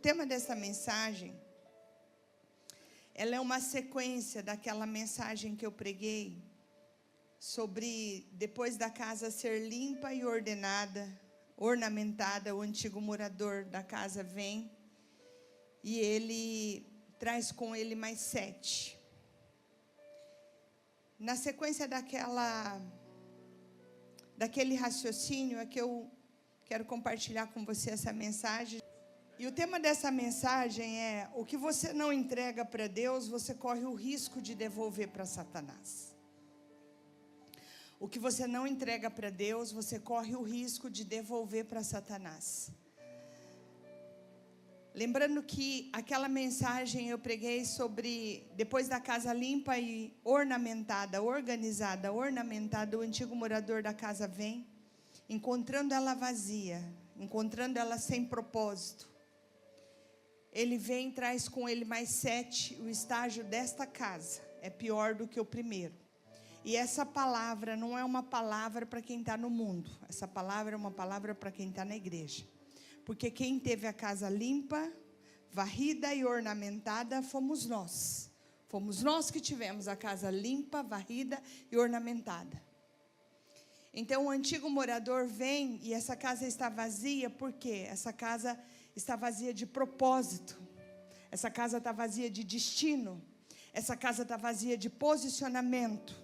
tema dessa mensagem, ela é uma sequência daquela mensagem que eu preguei sobre depois da casa ser limpa e ornamentada, o antigo morador da casa vem e ele traz com ele mais 7. Na sequência daquele raciocínio é que eu quero compartilhar com você essa mensagem. E o tema dessa mensagem é: o que você não entrega para Deus, você corre o risco de devolver para Satanás. O que você não entrega para Deus, você corre o risco de devolver para Satanás. Lembrando que aquela mensagem eu preguei sobre, depois da casa limpa e ornamentada, organizada, ornamentada, o antigo morador da casa vem, encontrando ela vazia, encontrando ela sem propósito. Ele vem e traz com ele mais 7, o estágio desta casa é pior do que o primeiro. E essa palavra não é uma palavra para quem está no mundo, essa palavra é uma palavra para quem está na igreja. Porque quem teve a casa limpa, varrida e ornamentada fomos nós. Fomos nós que tivemos a casa limpa, varrida e ornamentada. Então o antigo morador vem e essa casa está vazia, por quê? Essa casa está vazia de propósito. Essa casa está vazia de destino. Essa casa está vazia de posicionamento.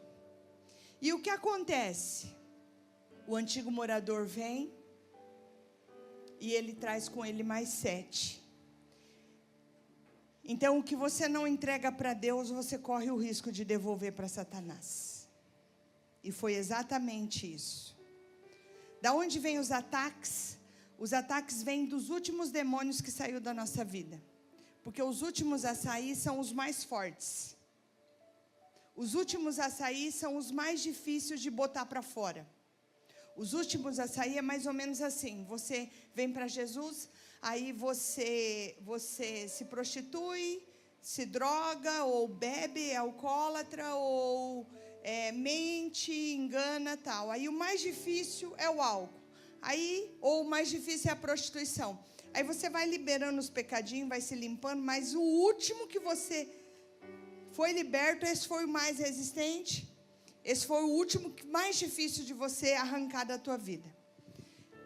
E o que acontece? O antigo morador vem e ele traz com ele mais 7. Então, o que você não entrega para Deus, você corre o risco de devolver para Satanás. E foi exatamente isso. Da onde vêm os ataques? Os ataques vêm dos últimos demônios que saiu da nossa vida. Porque os últimos a sair são os mais fortes. Os últimos a sair são os mais difíceis de botar para fora. Os últimos a sair é mais ou menos assim: você vem para Jesus, aí você se prostitui, se droga, ou bebe, é alcoólatra, ou mente, engana, tal. Aí o mais difícil é o álcool. Ou o mais difícil é a prostituição. Aí você vai liberando os pecadinhos, vai se limpando, mas o último que você foi liberto, esse foi o mais resistente. Esse foi o último mais difícil de você arrancar da tua vida.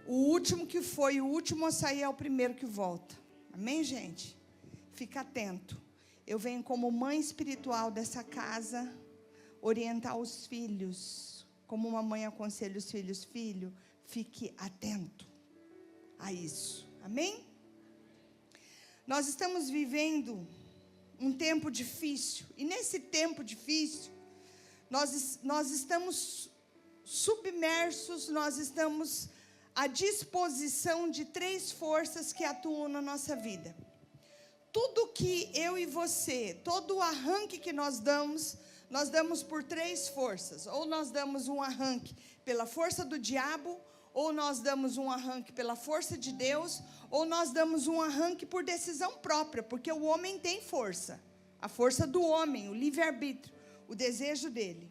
O último que foi o último a sair é o primeiro que volta. Amém, gente? Fica atento. Eu venho como mãe espiritual dessa casa orientar os filhos. Como uma mãe aconselha os filhos: filho, fique atento a isso. Amém? Nós estamos vivendo um tempo difícil. E nesse tempo difícil, nós estamos submersos, nós estamos à disposição de 3 forças que atuam na nossa vida. Tudo que eu e você, todo o arranque que nós damos por 3 forças. Ou nós damos um arranque pela força do diabo, ou nós damos um arranque pela força de Deus, ou nós damos um arranque por decisão própria, porque o homem tem força. A força do homem, o livre-arbítrio, o desejo dele.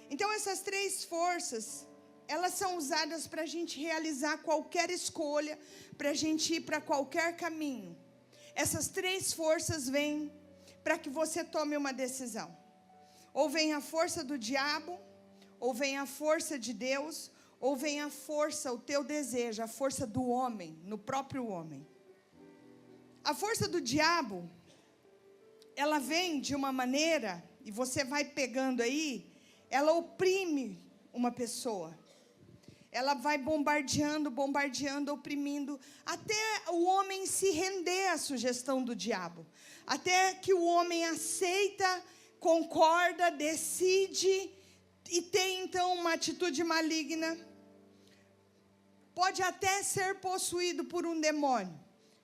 Então essas 3 forças, elas são usadas para a gente realizar qualquer escolha, para a gente ir para qualquer caminho. Essas 3 forças vêm para que você tome uma decisão. Ou vem a força do diabo, ou vem a força de Deus, ou vem a força, o teu desejo, a força do homem, no próprio homem. A força do diabo, ela vem de uma maneira, e você vai pegando aí, ela oprime uma pessoa. Ela vai bombardeando, oprimindo, até o homem se render à sugestão do diabo. Até que o homem aceita, concorda, decide e tem então uma atitude maligna. Pode até ser possuído por um demônio,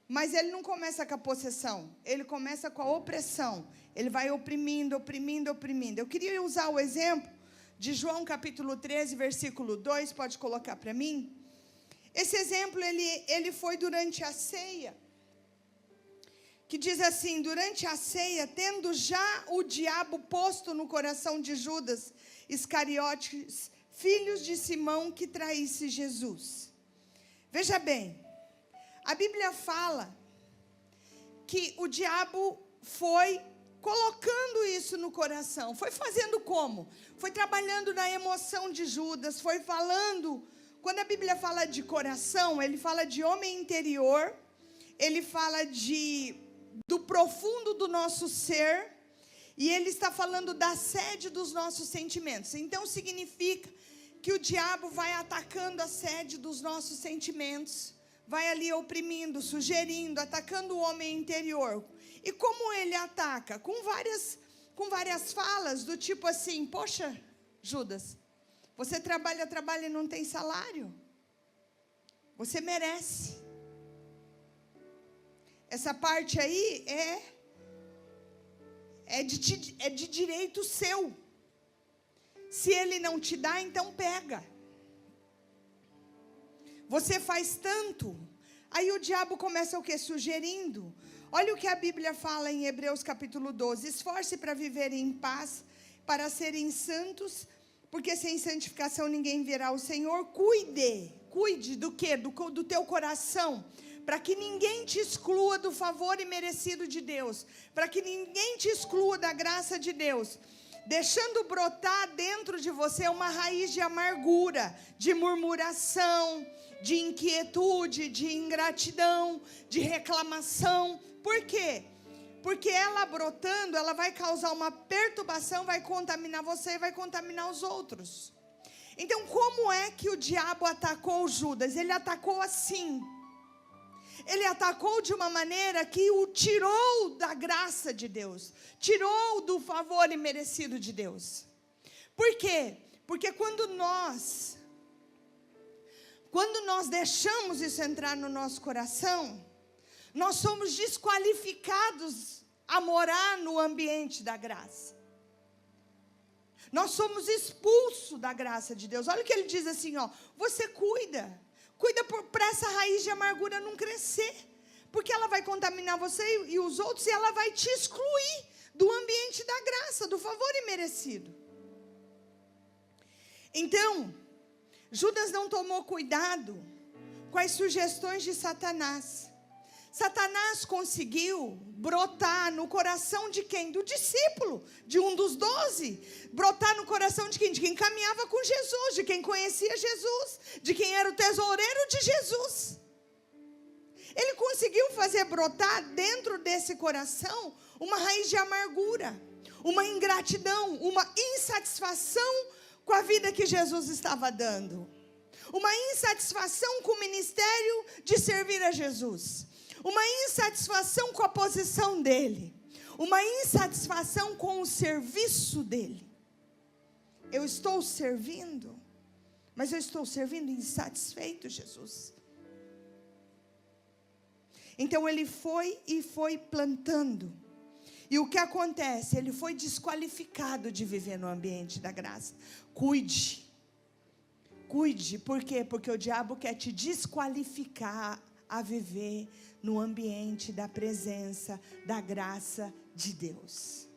mas ele não começa com a possessão, ele começa com a opressão. Ele vai oprimindo. Eu queria usar o exemplo de João capítulo 13, versículo 2, pode colocar para mim? Esse exemplo, ele foi durante a ceia, que diz assim: durante a ceia, tendo já o diabo posto no coração de Judas Iscariotes, filhos de Simão, que traísse Jesus. Veja bem, a Bíblia fala que o diabo foi colocando isso no coração. Foi fazendo como? Foi trabalhando na emoção de Judas, foi falando. Quando a Bíblia fala de coração, ele fala de homem interior, ele fala do profundo do nosso ser, e ele está falando da sede dos nossos sentimentos. Então significa que o diabo vai atacando a sede dos nossos sentimentos, vai ali oprimindo, sugerindo, atacando o homem interior. E como ele ataca? Com várias falas do tipo assim: poxa, Judas, você trabalha e não tem salário. Você merece. Essa parte aí é de direito seu. Se ele não te dá, então pega. Você faz tanto. Aí o diabo começa o quê? Sugerindo. Olha o que a Bíblia fala em Hebreus capítulo 12. Esforce para viver em paz, para serem santos, porque sem santificação ninguém verá o Senhor. Cuide do quê? Do teu coração, para que ninguém te exclua do favor imerecido de Deus, para que ninguém te exclua da graça de Deus, deixando brotar dentro de você uma raiz de amargura, de murmuração, de inquietude, de ingratidão, de reclamação. Por quê? Porque ela brotando, ela vai causar uma perturbação, vai contaminar você e vai contaminar os outros. Então, como é que o diabo atacou Judas? Ele atacou assim. Ele atacou de uma maneira que o tirou da graça de Deus, tirou do favor imerecido de Deus. Por quê? Porque quando nós deixamos isso entrar no nosso coração, nós somos desqualificados a morar no ambiente da graça. Nós somos expulsos da graça de Deus. Olha o que ele diz assim, ó: você cuida para essa raiz de amargura não crescer, porque ela vai contaminar você e os outros, e ela vai te excluir do ambiente da graça, do favor imerecido. Então, Judas não tomou cuidado com as sugestões de Satanás. Satanás conseguiu brotar no coração de quem? Do discípulo, de um dos 12. Brotar no coração de quem? De quem caminhava com Jesus, de quem conhecia Jesus, de quem era o tesoureiro de Jesus. Ele conseguiu fazer brotar dentro desse coração uma raiz de amargura, uma ingratidão, uma insatisfação com a vida que Jesus estava dando, uma insatisfação com o ministério de servir a Jesus, uma insatisfação com a posição dele, uma insatisfação com o serviço dele. Eu estou servindo, mas eu estou servindo insatisfeito, Jesus. Então ele foi plantando. E o que acontece? Ele foi desqualificado de viver no ambiente da graça. Cuide, por quê? Porque o diabo quer te desqualificar a viver no ambiente da presença, da graça de Deus.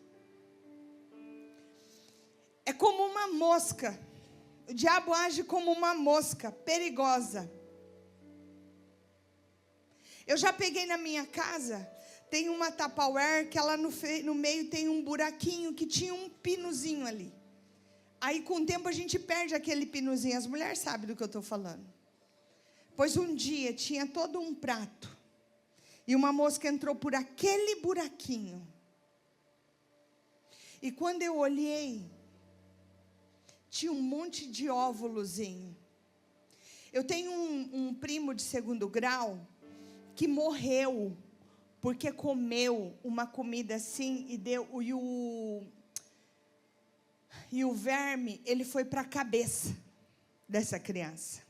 É como uma mosca. O diabo age como uma mosca perigosa. Eu já peguei na minha casa, tem uma Tupperware que ela no meio tem um buraquinho que tinha um pinozinho ali. Aí com o tempo a gente perde aquele pinozinho. As mulheres sabem do que eu estou falando. Pois um dia tinha todo um prato e uma mosca entrou por aquele buraquinho. E quando eu olhei, tinha um monte de óvulozinho. Eu tenho um primo de 2º grau que morreu porque comeu uma comida assim e o verme, ele foi para a cabeça dessa criança.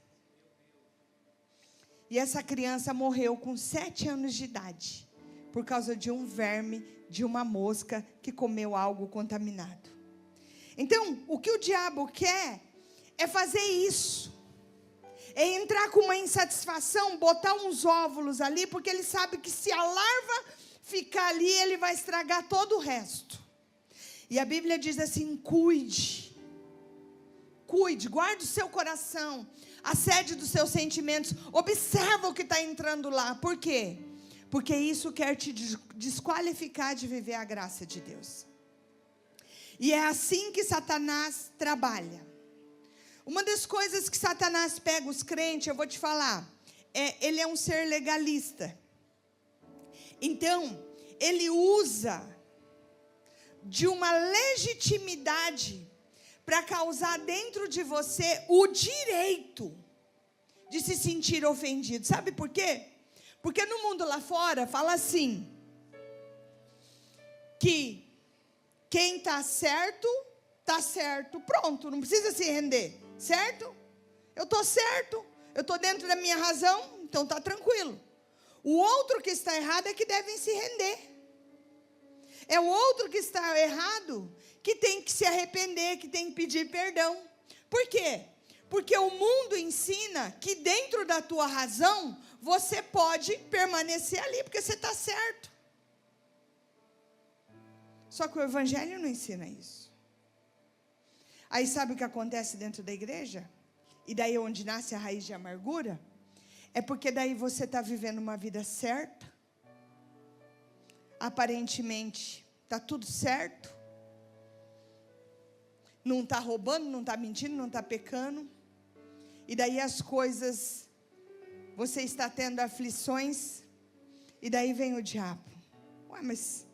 E essa criança morreu com 7 anos de idade, por causa de um verme, de uma mosca que comeu algo contaminado. Então, o que o diabo quer é fazer isso. É entrar com uma insatisfação, botar uns óvulos ali, porque ele sabe que se a larva ficar ali, ele vai estragar todo o resto. E a Bíblia diz assim: cuide, guarde o seu coração, a sede dos seus sentimentos, observa o que está entrando lá. Por quê? Porque isso quer te desqualificar de viver a graça de Deus. E é assim que Satanás trabalha. Uma das coisas que Satanás pega os crentes, eu vou te falar, ele é um ser legalista. Então, ele usa de uma legitimidade para causar dentro de você o direito de se sentir ofendido. Sabe por quê? Porque no mundo lá fora fala assim, que quem está certo, pronto, não precisa se render, certo? Eu estou certo, eu estou dentro da minha razão, então está tranquilo. O outro que está errado é que devem se render. É o outro que está errado que tem que se arrepender, que tem que pedir perdão. Por quê? Porque o mundo ensina que dentro da tua razão, você pode permanecer ali, porque você está certo. Só que o Evangelho não ensina isso. Aí sabe o que acontece dentro da igreja? E daí onde nasce a raiz de amargura? É porque daí você está vivendo uma vida certa. Aparentemente está tudo certo. Não está roubando, não está mentindo, não está pecando. E daí as coisas, você está tendo aflições. E daí vem o diabo. Ué, mas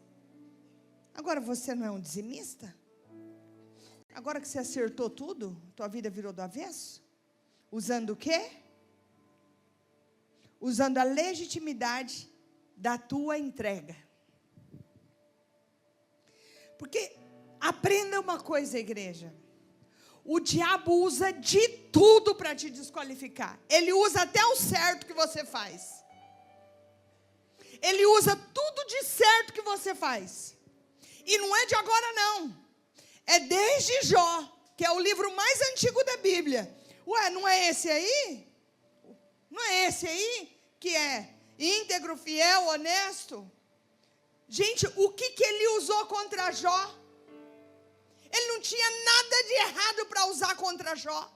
agora você não é um dizimista? Agora que você acertou tudo, tua vida virou do avesso? Usando o quê? Usando a legitimidade da tua entrega. Porque, aprenda uma coisa, igreja. O diabo usa de tudo para te desqualificar. Ele usa até o certo que você faz. Ele usa tudo de certo que você faz. E não é de agora não. É desde Jó, que é o livro mais antigo da Bíblia. Ué, não é esse aí? Não é esse aí que é íntegro, fiel, honesto? Gente, o que ele usou contra Jó? Ele não tinha nada de errado para usar contra Jó.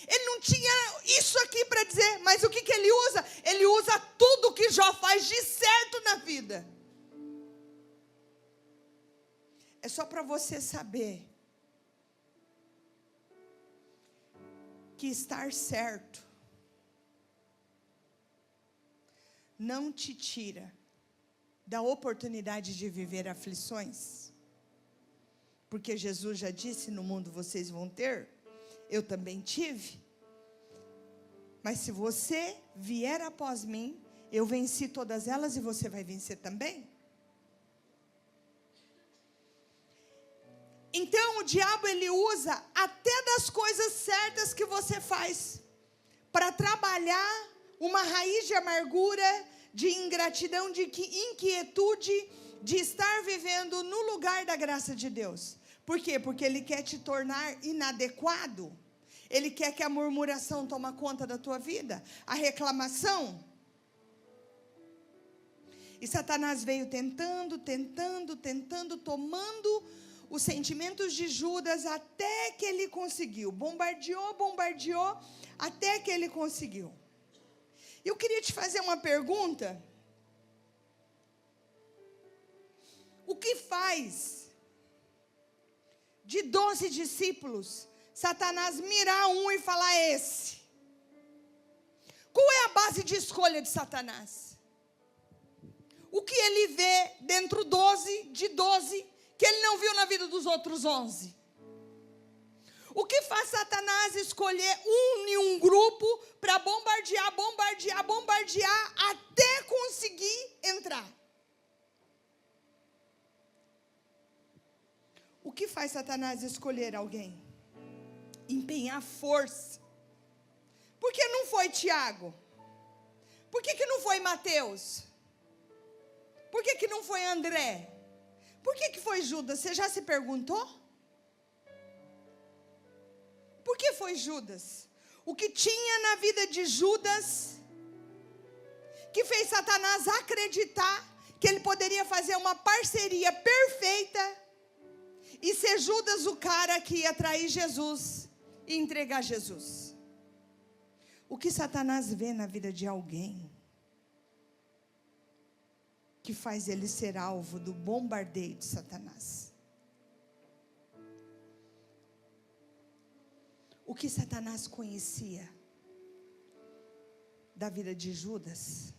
Ele não tinha isso aqui para dizer, mas o que ele usa? Ele usa tudo que Jó faz de certo na vida. É só para você saber que estar certo não te tira da oportunidade de viver aflições. Porque Jesus já disse, no mundo vocês vão ter, eu também tive. Mas se você vier após mim, eu venci todas elas e você vai vencer também. Então o diabo ele usa até das coisas certas que você faz para trabalhar uma raiz de amargura, de ingratidão, de inquietude, de estar vivendo no lugar da graça de Deus. Por quê? Porque ele quer te tornar inadequado. Ele quer que a murmuração tome conta da tua vida, a reclamação. E Satanás veio tentando, tomando os sentimentos de Judas até que ele conseguiu. Bombardeou, até que ele conseguiu. Eu queria te fazer uma pergunta. O que faz de 12 discípulos Satanás mirar um e falar esse? Qual é a base de escolha de Satanás? O que ele vê dentro de 12 que ele não viu na vida dos outros 11? O que faz Satanás escolher um grupo para bombardear até conseguir entrar? O que faz Satanás escolher alguém? Empenhar força. Por que não foi Tiago? Por que não foi Mateus? Por que não foi André? Por que foi Judas? Você já se perguntou? Por que foi Judas? O que tinha na vida de Judas que fez Satanás acreditar que ele poderia fazer uma parceria perfeita e ser Judas o cara que ia trair Jesus e entregar Jesus? O que Satanás vê na vida de alguém que faz ele ser alvo do bombardeio de Satanás. O que Satanás conhecia da vida de Judas,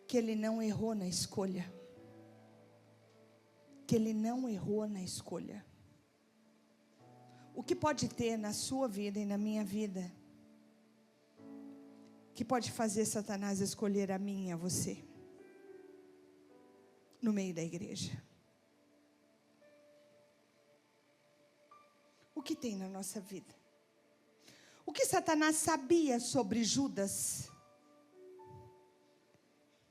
que ele não errou na escolha. Que ele não errou na escolha. O que pode ter na sua vida e na minha vida, que pode fazer Satanás escolher a mim e a você, no meio da igreja? O que tem na nossa vida? O que Satanás sabia sobre Judas,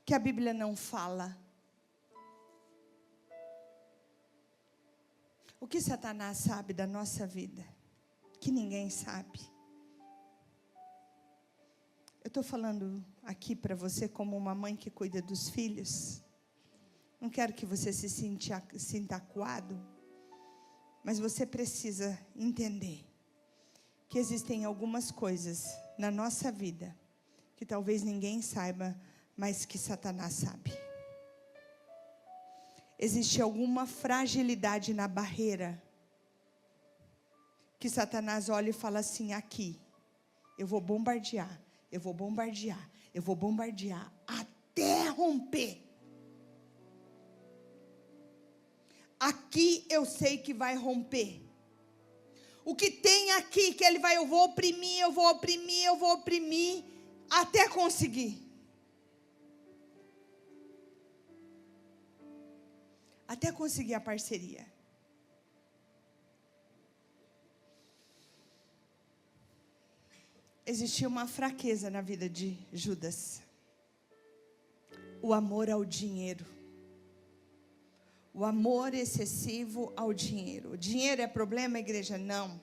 que a Bíblia não fala? O que Satanás sabe da nossa vida, que ninguém sabe? Eu estou falando aqui para você como uma mãe que cuida dos filhos. Não quero que você se sinta acuado, mas você precisa entender que existem algumas coisas na nossa vida que talvez ninguém saiba, mas que Satanás sabe. Existe alguma fragilidade na barreira que Satanás olha e fala assim: aqui, eu vou bombardear, eu vou bombardear, eu vou bombardear, até romper. Aqui eu sei que vai romper. O que tem aqui que ele vai, eu vou oprimir, eu vou oprimir, eu vou oprimir, até conseguir. Até conseguir a parceria. Existia uma fraqueza na vida de Judas. O amor ao dinheiro. O amor excessivo ao dinheiro. O dinheiro é problema, igreja? Não.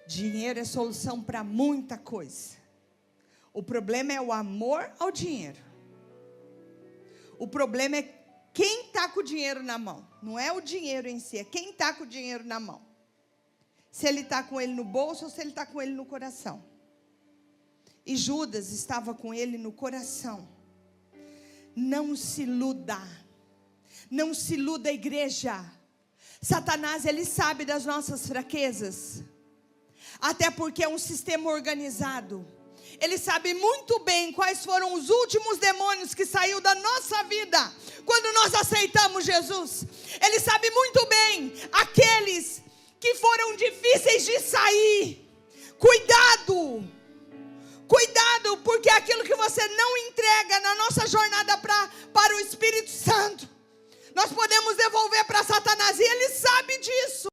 Dinheiro é solução para muita coisa. O problema é o amor ao dinheiro. O problema é quem está com o dinheiro na mão. Não é o dinheiro em si, é quem está com o dinheiro na mão. Se ele está com ele no bolso ou se ele está com ele no coração. E Judas estava com ele no coração. Não se iluda. Não se iluda, igreja. Satanás, ele sabe das nossas fraquezas. Até porque é um sistema organizado. Ele sabe muito bem quais foram os últimos demônios que saiu da nossa vida quando nós aceitamos Jesus. Ele sabe muito bem aqueles que foram difíceis de sair. Cuidado! Cuidado, porque aquilo que você não entrega na nossa jornada para o Espírito Santo, nós podemos devolver para Satanás, e ele sabe disso.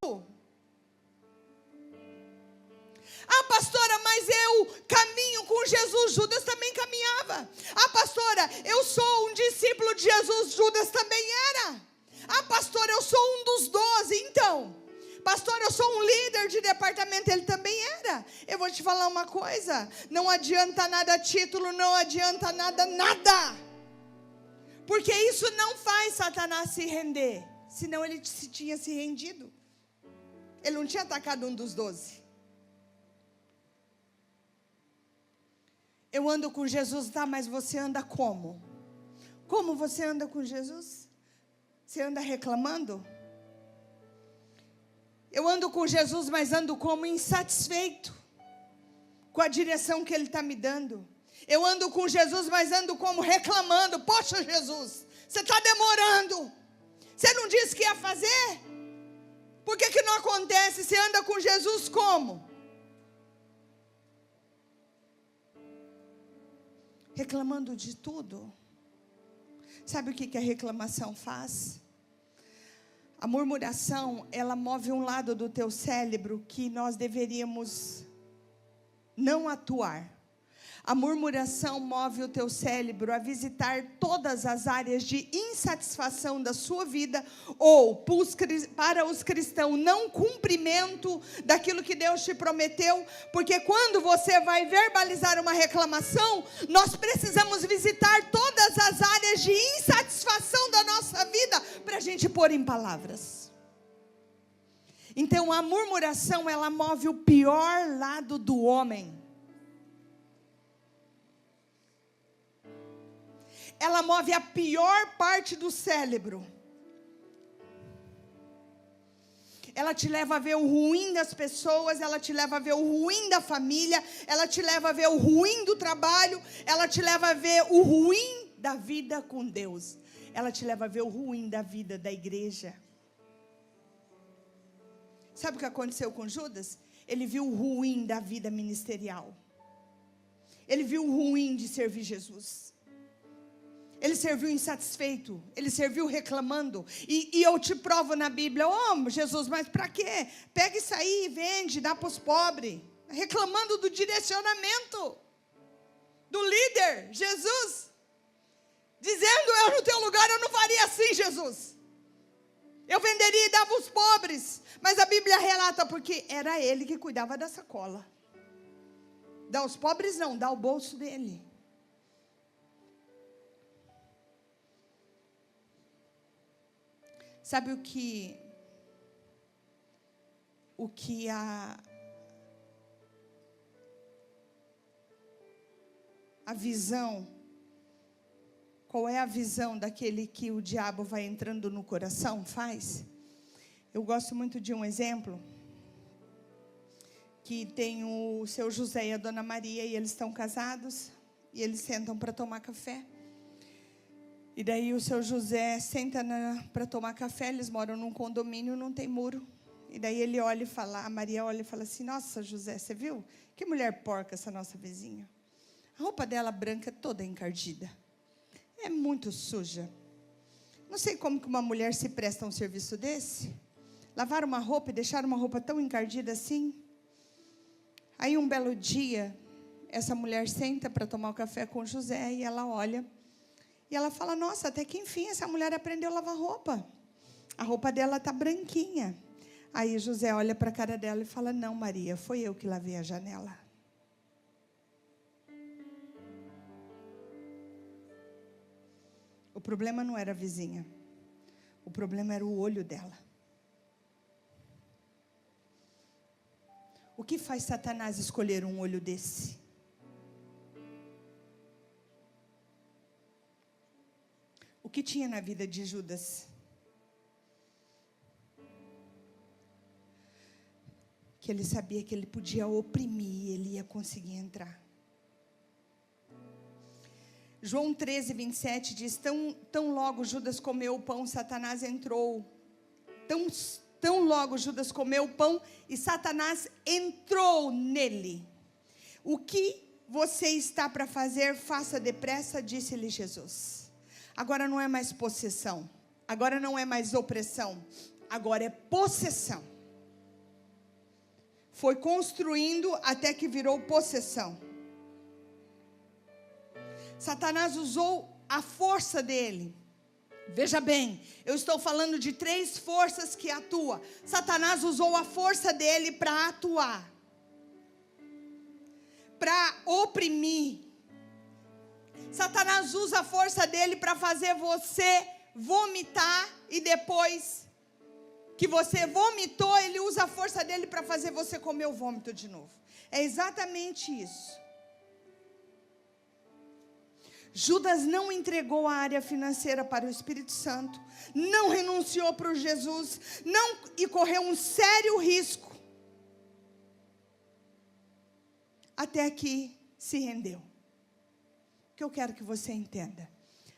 Ah, pastora, mas eu caminho com Jesus. Judas também caminhava. Ah, pastora, eu sou um discípulo de Jesus. Judas também era. Ah, pastora, eu sou um dos 12. Então, pastora, eu sou um líder de departamento. Ele também era. Eu vou te falar uma coisa: não adianta nada título, não adianta nada. Porque isso não faz Satanás se render. Senão ele tinha se rendido. Ele não tinha atacado um dos 12. Eu ando com Jesus, tá, mas você anda como? Como você anda com Jesus? Você anda reclamando? Eu ando com Jesus, mas ando como? Insatisfeito com a direção que Ele está me dando. Eu ando com Jesus, mas ando como? Reclamando. Poxa, Jesus, você está demorando. Você não disse que ia fazer? Por que não acontece? Você anda com Jesus como? Reclamando de tudo. Sabe o que a reclamação faz? A murmuração, ela move um lado do teu cérebro que nós deveríamos não atuar. A murmuração move o teu cérebro a visitar todas as áreas de insatisfação da sua vida, ou para os cristãos, não cumprimento daquilo que Deus te prometeu, porque quando você vai verbalizar uma reclamação, nós precisamos visitar todas as áreas de insatisfação da nossa vida, para a gente pôr em palavras. Então a murmuração, ela move o pior lado do homem. ela move a pior parte do cérebro. Ela te leva a ver o ruim das pessoas, ela te leva a ver o ruim da família, ela te leva a ver o ruim do trabalho, ela te leva a ver o ruim da vida com Deus. Ela te leva a ver o ruim da vida da igreja. Sabe o que aconteceu com Judas? Ele viu o ruim da vida ministerial. Ele viu o ruim de servir Jesus. Ele serviu insatisfeito, ele serviu reclamando. E eu te provo na Bíblia, Jesus, mas para quê? Pega isso aí e vende, dá para os pobres. Reclamando do direcionamento do líder, Jesus. Dizendo, eu no teu lugar eu não faria assim, Jesus. Eu venderia e dava aos pobres. Mas a Bíblia relata porque era ele que cuidava da sacola. Dá aos pobres não, dá ao bolso dele. Sabe o que a visão, qual é a visão daquele que o diabo vai entrando no coração faz? Eu gosto muito de um exemplo, que tem o seu José e a dona Maria, e eles estão casados, e eles sentam para tomar café. E daí o seu José senta para tomar café, eles moram num condomínio, não tem muro. E daí ele olha e fala, a Maria olha e fala assim, nossa José, você viu? Que mulher porca essa nossa vizinha. A roupa dela branca toda encardida. É muito suja. Não sei como que uma mulher se presta a um serviço desse. Lavar uma roupa e deixar uma roupa tão encardida assim. Aí um belo dia, essa mulher senta para tomar o café com José e ela olha. E ela fala, nossa, até que enfim essa mulher aprendeu a lavar roupa. A roupa dela está branquinha. Aí José olha para a cara dela e fala, não Maria, foi eu que lavei a janela. O problema não era a vizinha. O problema era o olho dela. O que faz Satanás escolher um olho desse? O que tinha na vida de Judas? Que ele sabia que ele podia oprimir, ele ia conseguir entrar. João 13, 27 diz, tão logo Judas comeu o pão, Satanás entrou. Tão logo Judas comeu o pão e Satanás entrou nele. O que você está para fazer, faça depressa, disse-lhe Jesus. Agora não é mais possessão, agora não é mais opressão, agora é possessão. Foi construindo até que virou possessão. Satanás usou a força dele. Veja bem, eu estou falando de 3 forças que atuam. Satanás usou a força dele para atuar, para oprimir. Satanás usa a força dele para fazer você vomitar e depois que você vomitou, ele usa a força dele para fazer você comer o vômito de novo. É exatamente isso. Judas não entregou a área financeira para o Espírito Santo, não renunciou para o Jesus, e correu um sério risco, até que se rendeu. O que eu quero que você entenda,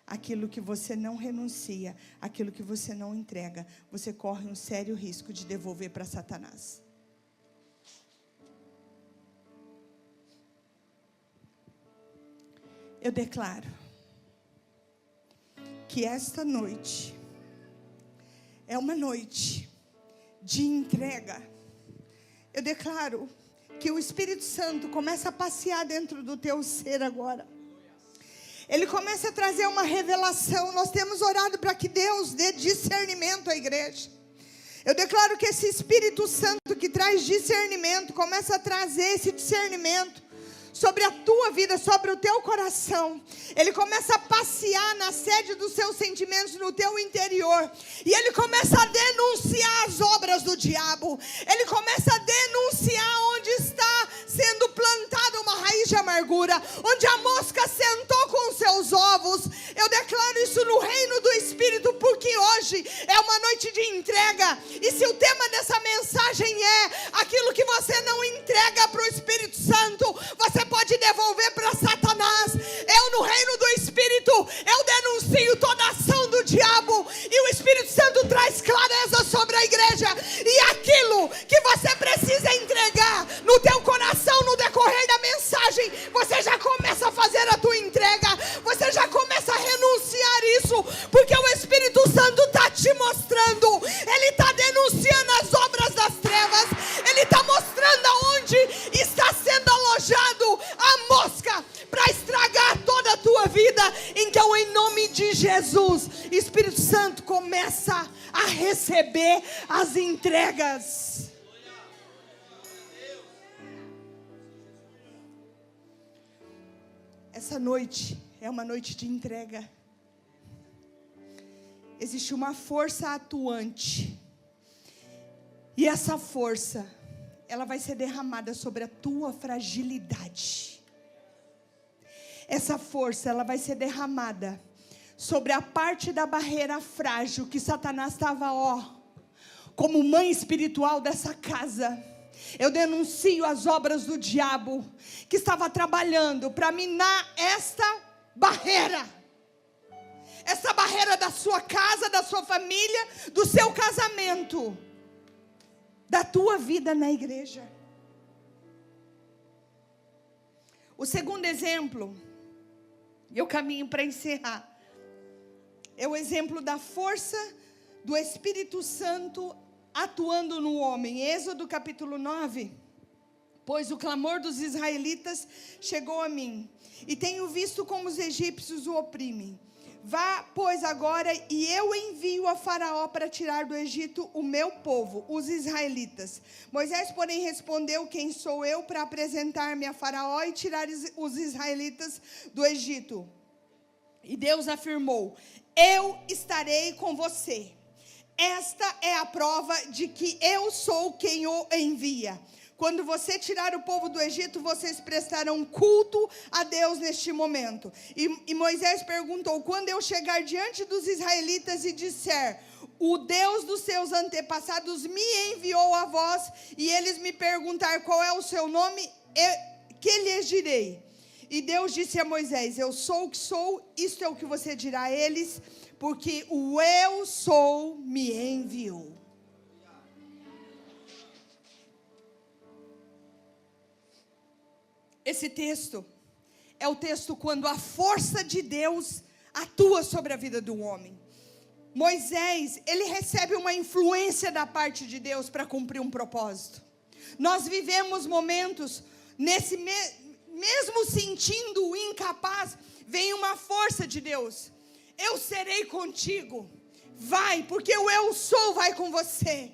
aquilo que você não renuncia, aquilo que você não entrega, você corre um sério risco de devolver para Satanás. Eu declaro que esta noite é uma noite de entrega. Eu declaro que o Espírito Santo começa a passear dentro do teu ser agora. Ele começa a trazer uma revelação. Nós temos orado para que Deus dê discernimento à igreja. Eu declaro que esse Espírito Santo que traz discernimento, começa a trazer esse discernimento sobre a tua vida, sobre o teu coração. Ele começa a passear na sede dos seus sentimentos no teu interior. E ele começa a denunciar as obras do diabo. Ele começa a denunciar onde está sendo plantada uma raiz de amargura, onde a mosca sentou com seus ovos. Eu entrega. E se o tema dessa mensagem é aquilo que você não entrega para o Espírito Santo, você pode devolver para Satanás. Eu, no reino do Espírito, eu denuncio toda a ação do diabo, e o Espírito Santo traz clareza sobre a igreja. E aquilo que você precisa entregar no teu coração no decorrer da mensagem, você já começa a fazer a tua entrega, você já começa a renunciar isso, porque o Espírito Santo está te mostrando, ele está denunciando as obras das trevas, ele está mostrando aonde está sendo alojado a mosca para estragar toda a tua vida. Então, em nome de Jesus, Espírito Santo, começa a receber as entregas. Essa noite é uma noite de entrega. Existe uma força atuante, e essa força, ela vai ser derramada sobre a tua fragilidade. Essa força, ela vai ser derramada sobre a parte da barreira frágil que Satanás estava, como mãe espiritual dessa casa. Eu denuncio as obras do diabo que estava trabalhando para minar esta barreira. Essa barreira da sua casa, da sua família, do seu casamento, da tua vida na igreja. O segundo exemplo, e eu caminho para encerrar, é o exemplo da força do Espírito Santo atuando no homem. Êxodo capítulo 9. Pois o clamor dos israelitas chegou a mim, e tenho visto como os egípcios o oprimem. Vá, pois, agora, e eu envio a Faraó para tirar do Egito o meu povo, os israelitas. Moisés, porém, respondeu: quem sou eu para apresentar-me a Faraó e tirar os israelitas do Egito? E Deus afirmou: eu estarei com você. Esta é a prova de que eu sou quem o envia. Quando você tirar o povo do Egito, vocês prestarão culto a Deus neste momento. E Moisés perguntou: quando eu chegar diante dos israelitas e disser: o Deus dos seus antepassados me enviou a vós, e eles me perguntar qual é o seu nome, que lhes direi? E Deus disse a Moisés: eu sou o que sou, isto é o que você dirá a eles, porque o eu sou me enviou. Esse texto é o texto quando a força de Deus atua sobre a vida do homem. Moisés, ele recebe uma influência da parte de Deus para cumprir um propósito. Nós vivemos momentos, mesmo sentindo incapaz, vem uma força de Deus. Eu serei contigo, vai, porque o eu sou vai com você.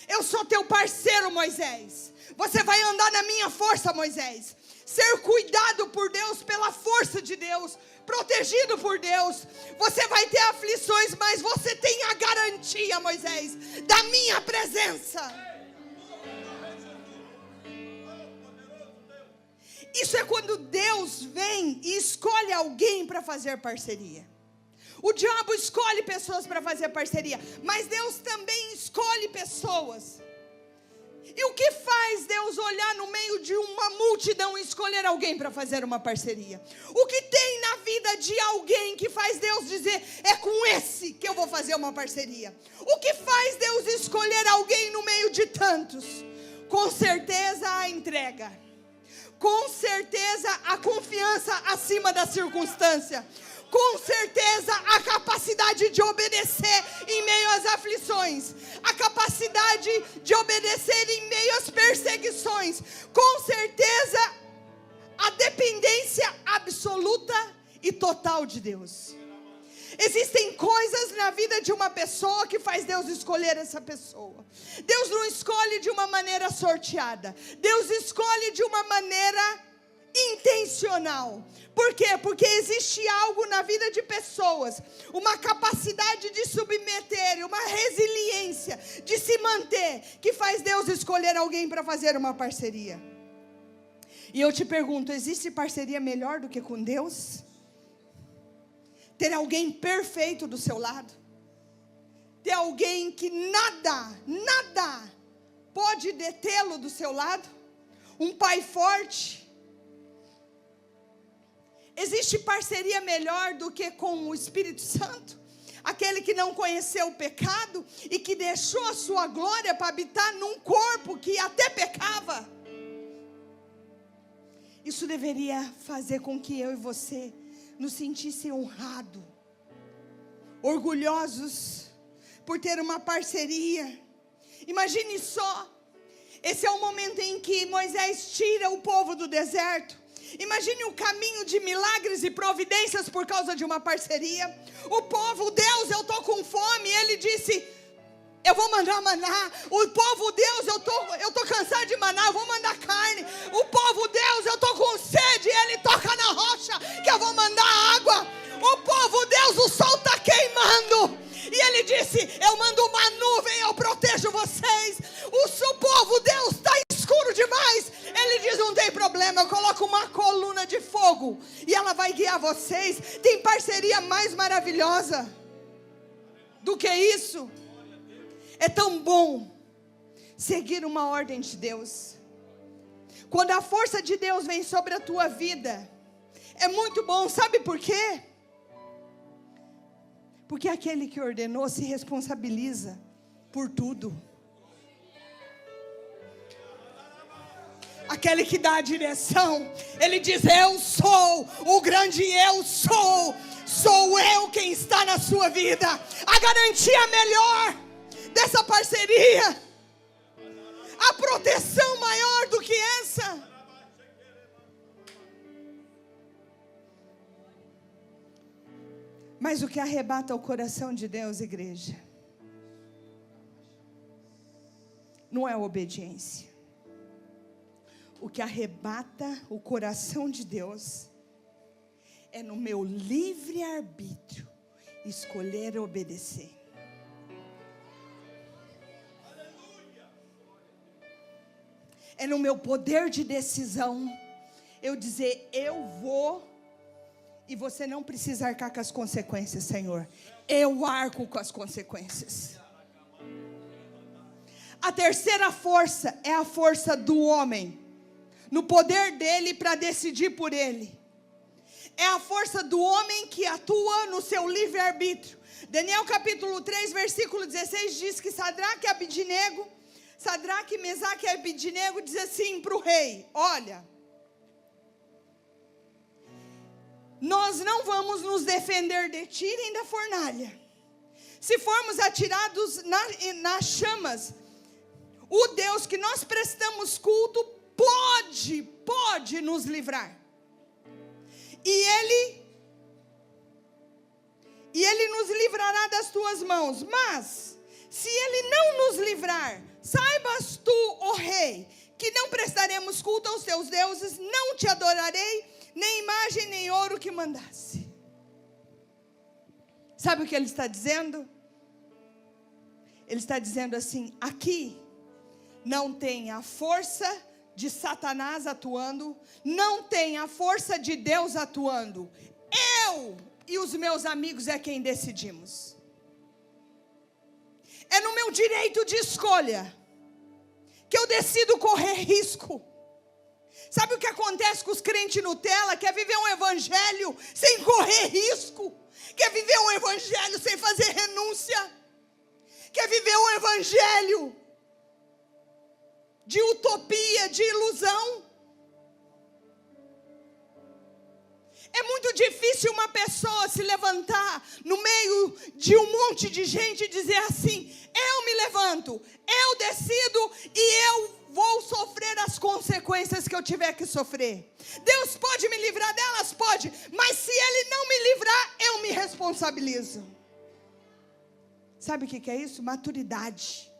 Eu sou teu parceiro, Moisés. Você vai andar na minha força, Moisés. Ser cuidado por Deus, pela força de Deus, protegido por Deus. Você vai ter aflições, mas você tem a garantia, Moisés, da minha presença. Isso é quando Deus vem e escolhe alguém para fazer parceria. O diabo escolhe pessoas para fazer parceria, mas Deus também escolhe pessoas. E o que faz Deus olhar no meio de uma multidão e escolher alguém para fazer uma parceria? O que tem na vida de alguém que faz Deus dizer: é com esse que eu vou fazer uma parceria? O que faz Deus escolher alguém no meio de tantos? Com certeza a entrega, com certeza a confiança acima da circunstância, com certeza a capacidade de obedecer em meio às aflições, a capacidade de obedecer em meio às perseguições, com certeza a dependência absoluta e total de Deus. Existem coisas na vida de uma pessoa que faz Deus escolher essa pessoa. Deus não escolhe de uma maneira sorteada, Deus escolhe de uma maneira intencional. Por quê? Porque existe algo na vida de pessoas, uma capacidade de submeter, uma resiliência de se manter, que faz Deus escolher alguém para fazer uma parceria. E eu te pergunto: existe parceria melhor do que com Deus? Ter alguém perfeito do seu lado? ter alguém que nada pode detê-lo do seu lado? Um pai forte. Existe parceria melhor do que com o Espírito Santo? Aquele que não conheceu o pecado e que deixou a sua glória para habitar num corpo que até pecava. Isso deveria fazer com que eu e você nos sentissem honrados, orgulhosos por ter uma parceria. Imagine só, esse é o momento em que Moisés tira o povo do deserto. Imagine o caminho de milagres e providências por causa de uma parceria. O povo, Deus, eu estou com fome. Ele disse, eu vou mandar maná. O povo, Deus, eu tô cansado de maná, eu vou mandar carne. O povo, Deus, eu estou com sede. Ele toca na rocha, que eu vou mandar água. O povo, Deus, o sol está queimando. E ele disse, eu mando uma nuvem, eu protejo vocês. O seu povo, Deus, está escuro demais. Ele diz, não tem problema, eu coloco uma coluna de fogo e ela vai guiar vocês. Tem parceria mais maravilhosa do que isso? É tão bom seguir uma ordem de Deus. Quando a força de Deus vem sobre a tua vida, é muito bom. Sabe por quê? Porque aquele que ordenou se responsabiliza por tudo. Aquele que dá a direção, ele diz, eu sou o grande eu sou. Sou eu quem está na sua vida. A garantia melhor dessa parceria, a proteção maior do que essa. Mas o que arrebata o coração de Deus, igreja, não é a obediência. O que arrebata o coração de Deus é no meu livre-arbítrio escolher obedecer. É no meu poder de decisão eu dizer, eu vou, e você não precisa arcar com as consequências, Senhor. Eu arco com as consequências. A terceira força é a força do homem, no poder dele para decidir por ele. É a força do homem que atua no seu livre-arbítrio. Daniel capítulo 3, versículo 16 diz que Sadraque, Mesaque e Abidnego diz assim para o rei, olha, nós não vamos nos defender de ti nem da fornalha. Se formos atirados nas chamas, o Deus que nós prestamos culto pode nos livrar. E ele nos livrará das tuas mãos. Mas, se ele não nos livrar, saibas tu, ó rei, que não prestaremos culto aos teus deuses, não te adorarei, nem imagem, nem ouro que mandasse. Sabe o que ele está dizendo? Ele está dizendo assim, aqui não tem a força de Satanás atuando, não tem a força de Deus atuando. Eu e os meus amigos é quem decidimos. É no meu direito de escolha que eu decido correr risco. Sabe o que acontece com os crentes Nutella? Quer viver um evangelho sem correr risco. Quer viver um evangelho sem fazer renúncia. Quer viver um evangelho de utopia, de ilusão. É muito difícil uma pessoa se levantar no meio de um monte de gente e dizer assim, eu me levanto, eu decido e eu vou sofrer as consequências que eu tiver que sofrer. Deus pode me livrar delas? Pode, mas se Ele não me livrar, eu me responsabilizo. Sabe o que é isso? Maturidade.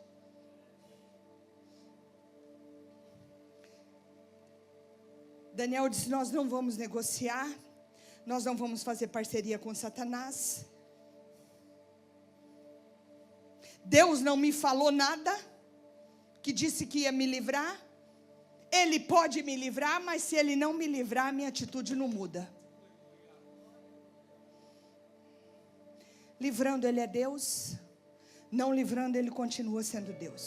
Daniel disse, nós não vamos negociar, nós não vamos fazer parceria com Satanás. Deus não me falou nada, que disse que ia me livrar. Ele pode me livrar, mas se Ele não me livrar, minha atitude não muda. Livrando Ele é Deus, não livrando, Ele continua sendo Deus.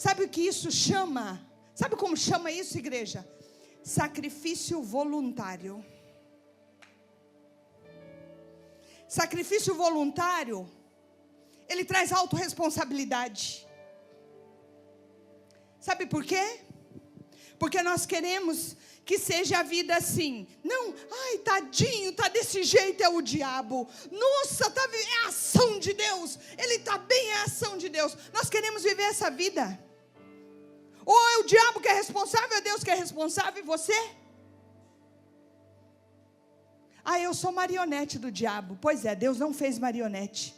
Sabe o que isso chama? Sabe como chama isso, igreja? Sacrifício voluntário. Sacrifício voluntário, ele traz autorresponsabilidade. Sabe por quê? Porque nós queremos que seja a vida assim. Não, ai, tadinho, tá desse jeito, é o diabo. Nossa, é a ação de Deus. Ele tá bem, é a ação de Deus. Nós queremos viver essa vida. Ou é o diabo que é responsável, é Deus que é responsável, e você? Ah, eu sou marionete do diabo. Pois é, Deus não fez marionete.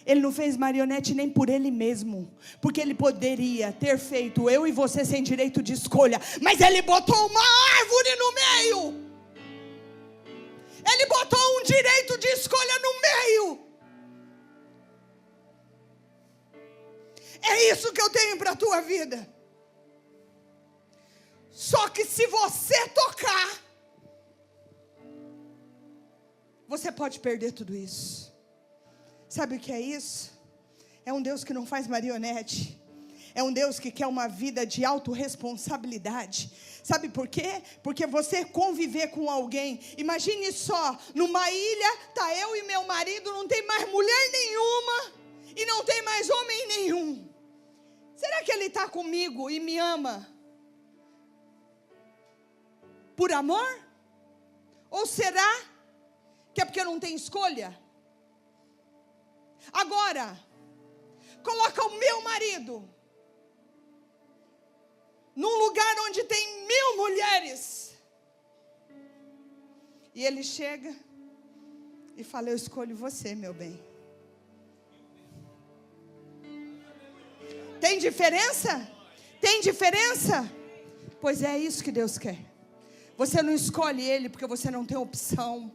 Ele não fez marionete nem por Ele mesmo, porque Ele poderia ter feito eu e você sem direito de escolha, mas Ele botou uma árvore no meio. Ele botou um direito de escolha no meio. É isso que eu tenho para a tua vida. Só que se você tocar, você pode perder tudo isso. Sabe o que é isso? É um Deus que não faz marionete. É um Deus que quer uma vida de autorresponsabilidade. Sabe por quê? Porque você conviver com alguém. Imagine só, numa ilha, tá eu e meu marido, não tem mais mulher nenhuma e não tem mais homem nenhum. Será que ele está comigo e me ama por amor? Ou será que é porque não tem escolha? Agora, coloca o meu marido num lugar onde tem 1000 mulheres. E ele chega e fala: eu escolho você, meu bem. Tem diferença? Tem diferença? Pois é isso que Deus quer. Você não escolhe Ele porque você não tem opção.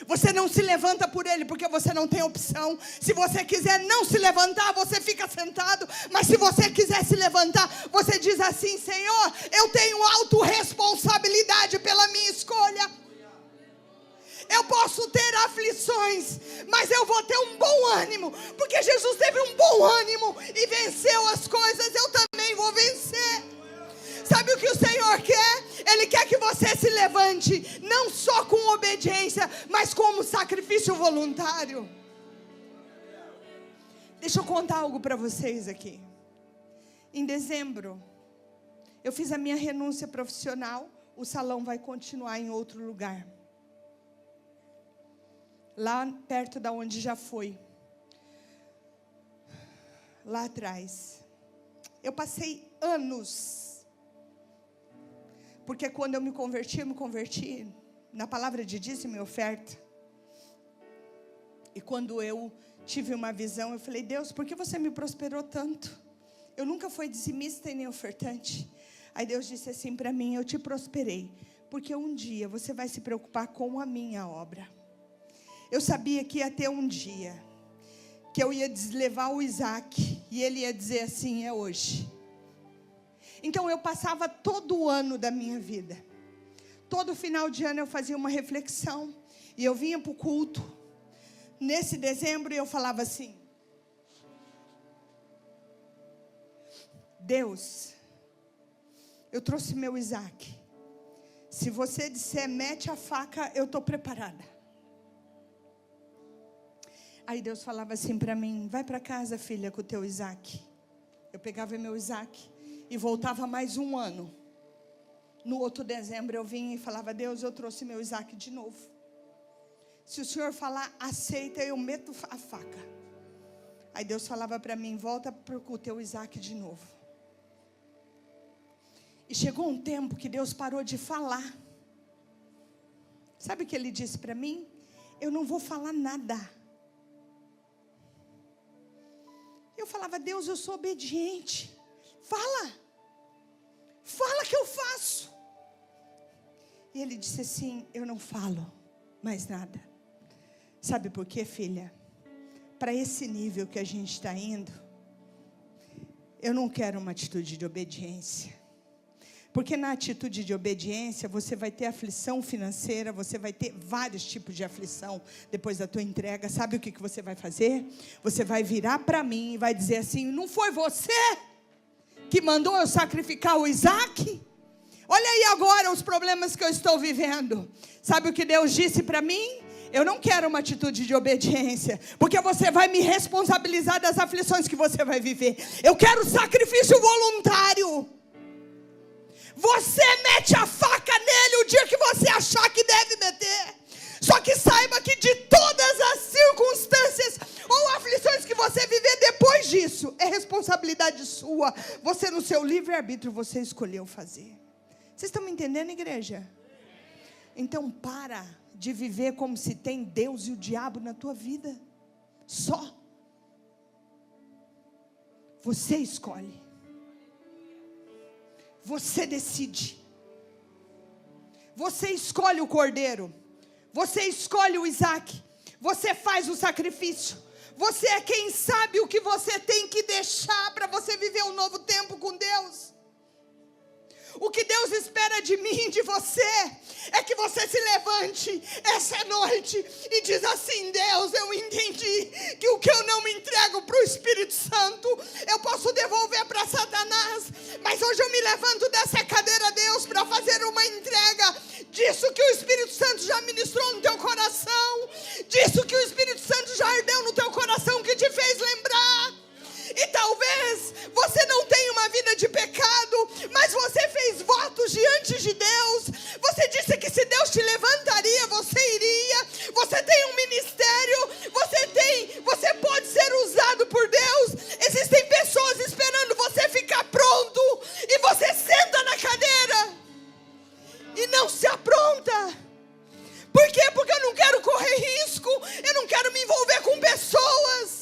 Você não se levanta por Ele porque você não tem opção. Se você quiser não se levantar, você fica sentado. Mas se você quiser se levantar, você diz assim: Senhor, eu tenho autorresponsabilidade pela minha escolha. Eu posso ter aflições, mas eu vou ter um bom ânimo, porque Jesus teve um bom ânimo e venceu as coisas. Eu também vou vencer. Sabe o que o Senhor quer? Ele quer que você se levante, não só com obediência, mas como sacrifício voluntário. Deixa eu contar algo para vocês aqui. Em dezembro, eu fiz a minha renúncia profissional. O salão vai continuar em outro lugar, lá perto da onde já foi, lá atrás. Eu passei anos, porque quando eu me converti na palavra de dízimo e oferta. E quando eu tive uma visão, eu falei: Deus, por que você me prosperou tanto? Eu nunca fui dizimista e nem ofertante. Aí Deus disse assim para mim: eu te prosperei, porque um dia você vai se preocupar com a minha obra. Eu sabia que ia ter um dia que eu ia levar o Isaac e ele ia dizer assim: é hoje. Então eu passava todo o ano da minha vida, todo final de ano eu fazia uma reflexão, e eu vinha para o culto, nesse dezembro, e eu falava assim: Deus, eu trouxe meu Isaac, se você disser mete a faca, eu estou preparada. Aí Deus falava assim para mim: vai para casa, filha, com o teu Isaac. Eu pegava meu Isaac e voltava mais um ano. No outro dezembro eu vinha e falava: Deus, eu trouxe meu Isaac de novo. Se o Senhor falar aceita, eu meto a faca. Aí Deus falava para mim: volta com o teu Isaac de novo. E chegou um tempo que Deus parou de falar. Sabe o que Ele disse para mim? Eu não vou falar nada. Eu falava: Deus, eu sou obediente. Fala que eu faço. E Ele disse assim: eu não falo mais nada. Sabe por quê, filha? Para esse nível que a gente está indo, eu não quero uma atitude de obediência. Porque na atitude de obediência, você vai ter aflição financeira, você vai ter vários tipos de aflição depois da tua entrega. Sabe o que você vai fazer? Você vai virar para mim e vai dizer assim: não foi você que mandou eu sacrificar o Isaac? Olha aí agora os problemas que eu estou vivendo. Sabe o que Deus disse para mim? Eu não quero uma atitude de obediência, porque você vai me responsabilizar das aflições que você vai viver. Eu quero sacrifício voluntário. Você mete a faca nele o dia que você achar que deve meter. Só que saiba que de todas as circunstâncias ou aflições que você viver depois disso, é responsabilidade sua. Você, no seu livre-arbítrio, você escolheu fazer. Vocês estão me entendendo, igreja? Então para de viver como se tem Deus e o diabo na tua vida. Só. Você escolhe. Você decide. Você escolhe o cordeiro. Você escolhe o Isaac. Você faz o sacrifício. Você é quem sabe o que você tem que deixar para você viver um novo tempo com Deus. O que Deus espera de mim e de você é que você se levante essa noite e diz assim: Deus, eu entendi que o que eu não me entrego para o Espírito Santo, eu posso devolver para Satanás. Mas hoje eu me levanto dessa cadeira, Deus, para fazer uma entrega disso que o Espírito Santo já ministrou no teu coração, disso que o Espírito Santo já ardeu no teu coração, que te fez lembrar. E talvez você não tenha uma vida de pecado, mas você fez votos diante de Deus. Você disse que se Deus te levantaria, você iria. Você tem um ministério, você pode ser usado por Deus. Existem pessoas esperando você ficar pronto, e você senta na cadeira e não se apronta. Por quê? Porque eu não quero correr risco, eu não quero me envolver com pessoas.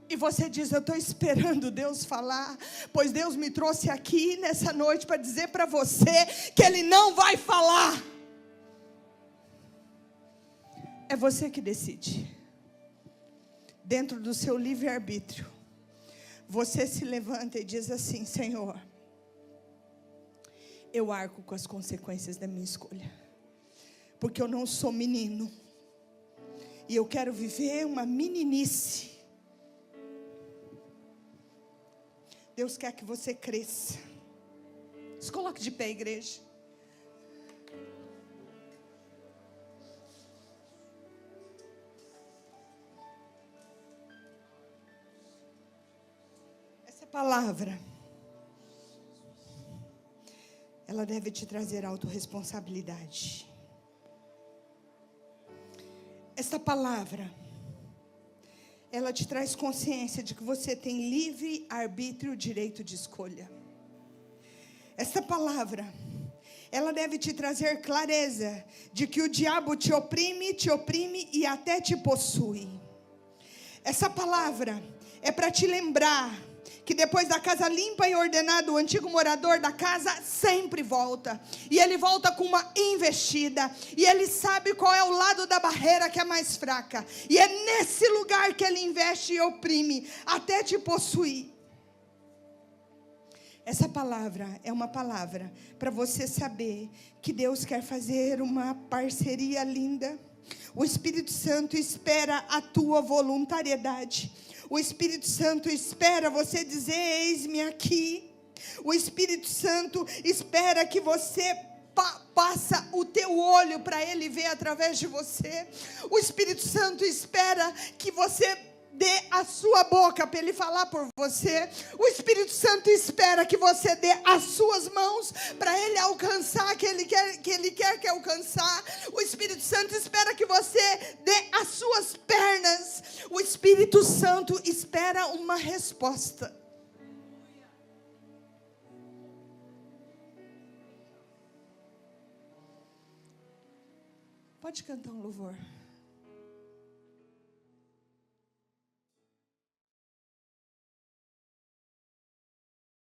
E você diz: eu estou esperando Deus falar, pois Deus me trouxe aqui nessa noite para dizer para você que Ele não vai falar. É você que decide. Dentro do seu livre-arbítrio, você se levanta e diz assim: Senhor, eu arco com as consequências da minha escolha, porque eu não sou menino, e eu quero viver uma meninice. Deus quer que você cresça. Se coloque de pé, igreja. Essa palavra, ela deve te trazer autorresponsabilidade. Essa palavra, ela te traz consciência de que você tem livre arbítrio, direito de escolha. Essa palavra, ela deve te trazer clareza de que o diabo te oprime e até te possui. Essa palavra é para te lembrar que depois da casa limpa e ordenada, o antigo morador da casa sempre volta. E ele volta com uma investida. E ele sabe qual é o lado da barreira que é mais fraca. E é nesse lugar que ele investe e oprime, até te possuir. Essa palavra é uma palavra para você saber que Deus quer fazer uma parceria linda. O Espírito Santo espera a tua voluntariedade. O Espírito Santo espera você dizer: eis-me aqui. O Espírito Santo espera que você passa o teu olho para Ele ver através de você. O Espírito Santo espera que você dê a sua boca para Ele falar por você. O Espírito Santo espera que você dê as suas mãos para Ele alcançar que Ele quer que alcançar. O Espírito Santo espera que você dê as suas pernas. O Espírito Santo espera uma resposta. Pode cantar um louvor.